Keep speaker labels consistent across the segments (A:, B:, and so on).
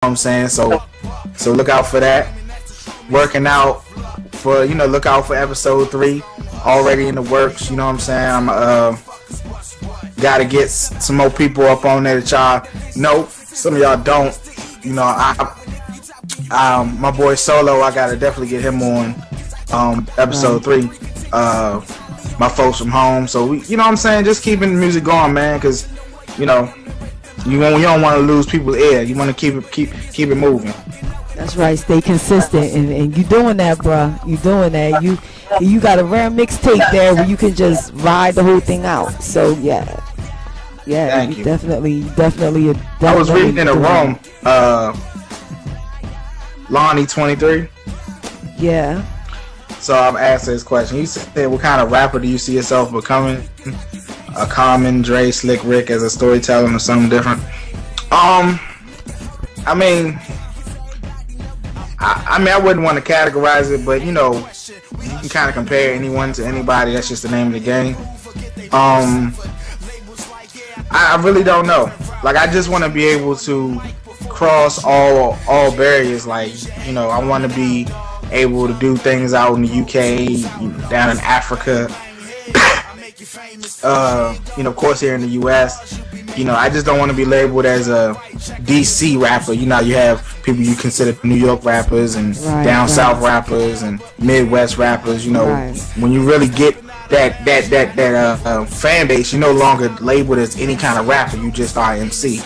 A: what I'm saying? So look out for that. Working out for, look out for episode 3 already in the works. You know what I'm saying? I'm gotta get some more people up on there that y'all know. Some of y'all don't. My boy Solo, I gotta definitely get him on episode 3. My folks from home. So we, you know what I'm saying? Just keeping the music going, man, because you don't want to lose people's ear. You want to keep it moving.
B: That's right. Stay consistent, and you doing that, bruh. You doing that. You got a rare mixtape there where you can just ride the whole thing out. So yeah.
A: Thank you.
B: Definitely.
A: I was reading in a room, Lonnie 23.
B: Yeah.
A: So I'm asking this question. You said, what kind of rapper do you see yourself becoming? A Common, Dre, Slick Rick as a storyteller or something different? I mean, I wouldn't want to categorize it, but you can kind of compare anyone to anybody. That's just the name of the game. I really don't know. Like, I just want to be able to cross all barriers. Like, I want to be able to do things out in the UK, down in Africa, of course here in the US. I just don't want to be labeled as a DC rapper. You have people you consider New York rappers and down south rappers and Midwest rappers. When you really get that fan base, you're no longer labeled as any kind of rapper. You just are MC.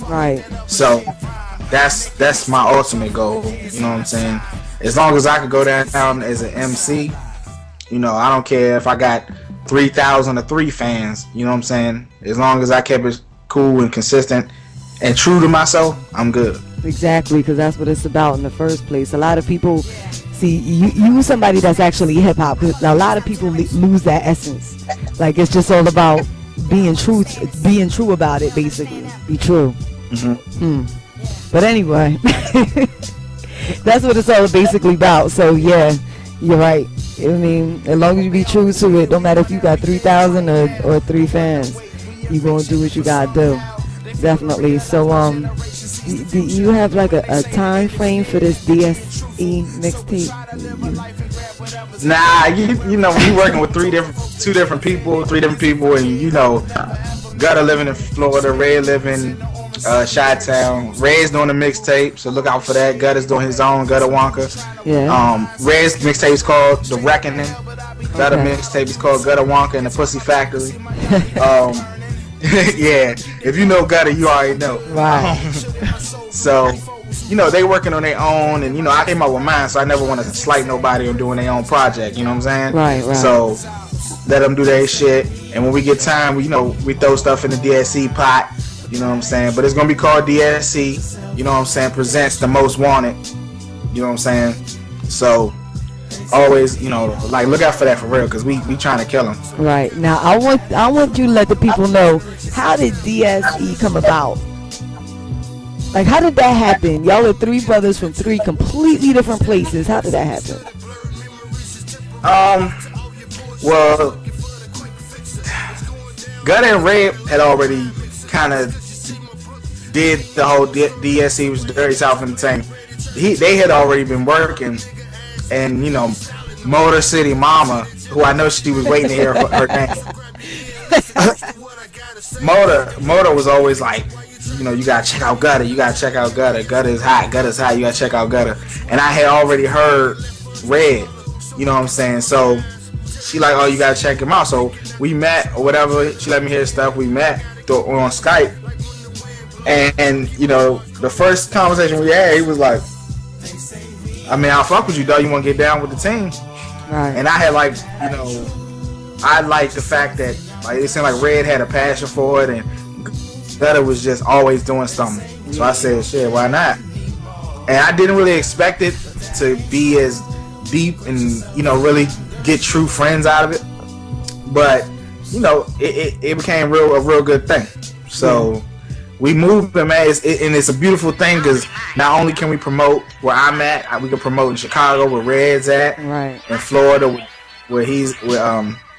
B: Right.
A: So that's my ultimate goal. You know what I'm saying? As long as I could go down as an MC, I don't care if I got 3,000 or 3 fans. You know what I'm saying? As long as I kept it cool and consistent and true to myself, I'm good.
B: Exactly, because that's what it's about in the first place. A lot of people see you somebody that's actually hip hop. A lot of people lose that essence. Like, it's just all about being true about it. Basically, be true. But anyway. That's what it's all basically about. So yeah, you're right. I mean, as long as you be true to it, don't matter if you got 3,000 or 3 fans, you gonna do what you gotta do. Definitely. So do you have like a time frame for this DSE mixtape?
A: Nah, we working with 3 different people, and Gutter living in Florida, Ray living Chi-Town. Ray's doing a mixtape, so look out for that. Gutter's doing his own, Gutter Wonka.
B: Yeah.
A: Ray's mixtape is called The Reckoning. Gutter mixtape is called Gutter Wonka and the Pussy Factory. Yeah, if you know Gutter, you already know.
B: Right.
A: So, they working on their own, and I came up with mine, so I never want to slight nobody on doing their own project. You know what I'm saying?
B: Right.
A: So let them do their shit, and when we get time, we throw stuff in the DSC pot. You know what I'm saying? But it's going to be called DSC, you know what I'm saying, presents The Most Wanted. You know what I'm saying? So, always, look out for that for real, because we trying to kill them.
B: Right. Now, I want you to let the people know, how did DSE come about? Like, how did that happen? Y'all are 3 brothers from 3 completely different places. How did that happen?
A: Well, Gutter and Ray had already kind of did the whole DSC, was Dirty South Entertainment. They had already been working, and Motor City Mama, who I know she was waiting to hear her name. Motor was always like, you gotta check out Gutter. You gotta check out Gutter. Gutter's hot. You gotta check out Gutter. And I had already heard Red. You know what I'm saying? So she like, oh, you gotta check him out. So we met or whatever. She let me hear stuff. We met on Skype. And the first conversation we had, he was like, I'll fuck with you, dog. You want to get down with the team?
B: Right.
A: And I had I liked the fact that it seemed like Red had a passion for it, and Gutter was just always doing something. So I said, shit, why not? And I didn't really expect it to be as deep and really get true friends out of it, but it became a real good thing. So we moved, man. It's a beautiful thing, because not only can we promote where I'm at, we can promote in Chicago where Red's at,
B: right,
A: in Florida where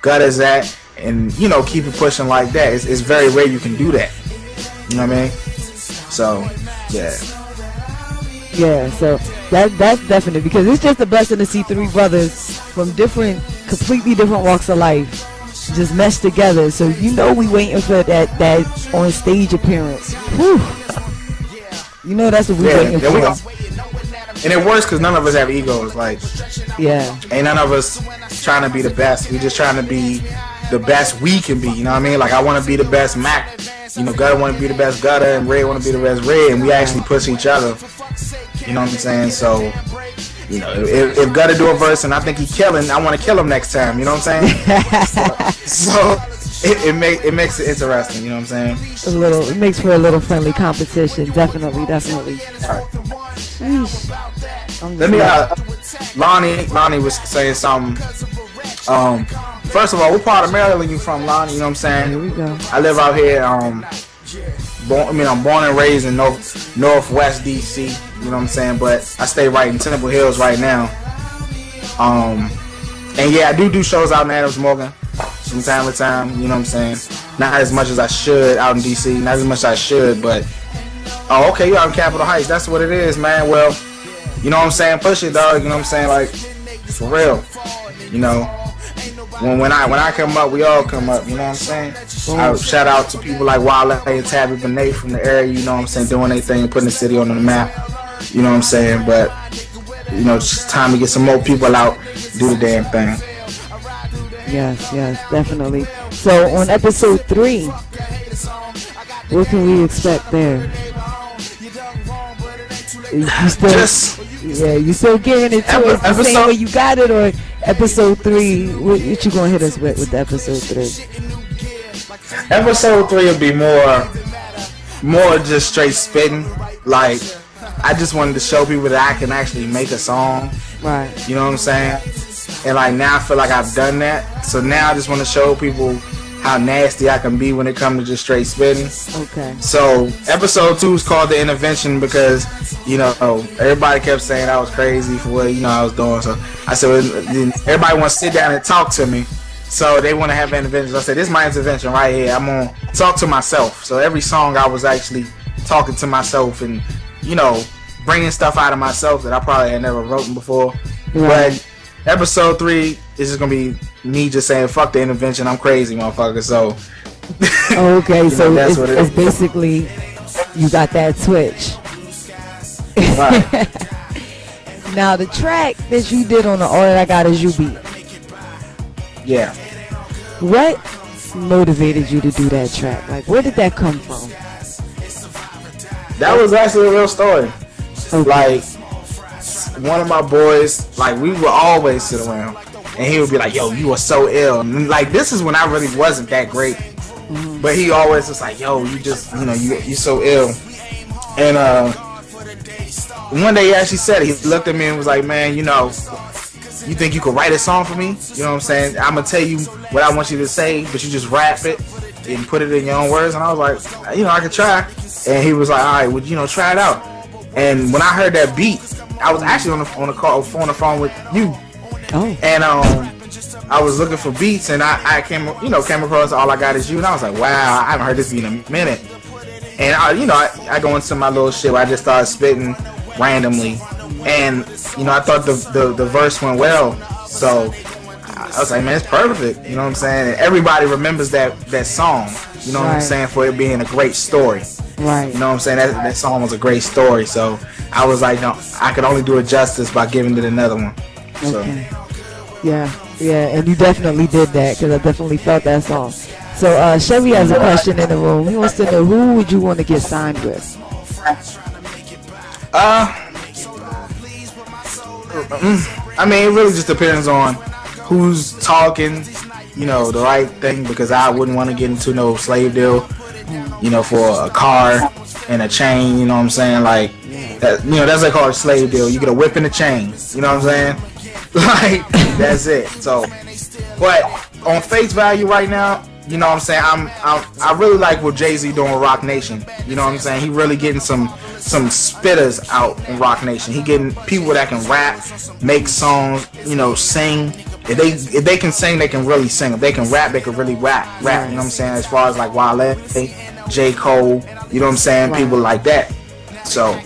A: Gutter's at, and keep it pushing like that. It's very rare you can do that. You know what I mean? So yeah.
B: Yeah, so that's definite because it's just a blessing to see three brothers from completely different walks of life just meshed together. So you know we waiting for that on stage appearance. Whew. You know that's what we waiting for.
A: And it works because none of us have egos. Like,
B: yeah,
A: ain't none of us trying to be the best. We just trying to be the best we can be. You know what I mean? Like, I want to be the best Mac. You know, Gutter want to be the best Gutter, and Red want to be the best Red, and we actually push each other. You know what I'm saying? So, you know, if Gutter do a verse and I think he's killing, I want to kill him next time. You know what I'm saying? so it makes it interesting. You know what I'm saying?
B: It makes for a little friendly competition. Definitely. Sheesh.
A: Let me. Lonnie was saying something. First of all, what part of Maryland you from, Lonnie? You know what I'm saying?
B: Here we go.
A: I live out here. I'm born and raised in Northwest DC. You know what I'm saying? But I stay right in Temple Hills right now. And yeah, I do shows out in Adams Morgan from time to time. You know what I'm saying? Not as much as I should out in DC. Not as much as I should, but okay, you out in Capitol Heights. That's what it is, man. Well, you know what I'm saying? Push it, dog. You know what I'm saying? Like, for real. You know, when I come up, we all come up. You know what I'm saying? I shout out to people like Wale and Tabby Benet from the area. You know what I'm saying? Doing their thing, putting the city on the map. You know what I'm saying? But you know, it's just time to get some more people out, do the damn thing.
B: Yes, definitely. So on episode 3, what can we expect there? You still giving it to us the same way you got it, or episode 3? What you gonna hit us with the episode 3?
A: Episode 3 will be more just straight spitting. Like, I just wanted to show people that I can actually make a song.
B: Right.
A: You know what I'm saying? And like now I feel like I've done that. So now I just want to show people how nasty I can be when it comes to just straight spitting.
B: Okay.
A: So episode 2 is called The Intervention because, you know, everybody kept saying I was crazy for what, you know, I was doing. So I said, everybody wants to sit down and talk to me. So they want to have interventions. I said, this is my intervention right here. I'm going to talk to myself. So every song I was actually talking to myself and, you know, bringing stuff out of myself that I probably had never written before. Right. But episode 3 is just going to be me just saying, fuck the intervention, I'm crazy, motherfucker. So
B: okay, so that's what it's basically, you got that switch. Right. Now the track that you did on the All That I Got Is You beat.
A: Yeah.
B: What motivated you to do that track? Like, where did that come from?
A: That was actually a real story. Okay. Like, one of my boys, like, we would always sit around and he would be like, yo, you are so ill. And like, this is when I really wasn't that great. Mm-hmm. But he always was like, yo, you just, you know, you so ill. And one day he actually said it. He looked at me and was like, man, you know, you think you could write a song for me? You know what I'm saying? I'm going to tell you what I want you to say, but you just rap it and put it in your own words. And I was like, you know, I could try. And he was like, all right, well, you know, try it out. And when I heard that beat, I was actually on the phone with you.
B: Oh.
A: And I was looking for beats, and I came across All I Got Is You, and I was like, wow, I haven't heard this beat in a minute. And I go into my little shit where I just started spitting randomly, and you know, I thought the verse went well, so I was like, man, it's perfect. You know what I'm saying? And everybody remembers that song. You know what I'm saying? For it being a great story.
B: Right.
A: You know what I'm saying? That song was a great story. So I was like, no, I could only do it justice by giving it another one. So.
B: Okay. Yeah, and you definitely did that because I definitely felt that song. So Chevy has a question in the room. He wants to know, who would you want to get signed with?
A: I mean, it really just depends on who's talking, you know, the right thing, because I wouldn't want to get into no slave deal, you know, for a car and a chain, you know what I'm saying? Like, that, you know, that's like called a slave deal. You get a whip and a chain, you know what I'm saying? Like, that's it. So, but on face value right now, you know what I'm saying, I really like what Jay-Z doing with Rock Nation. You know what I'm saying? He really getting some spitters out in Rock Nation. He getting people that can rap, make songs, you know, sing. If they can sing, they can really sing. If they can rap, they can really rap. You know what I'm saying? As far as like Wale, J. Cole, you know what I'm saying? People like that. So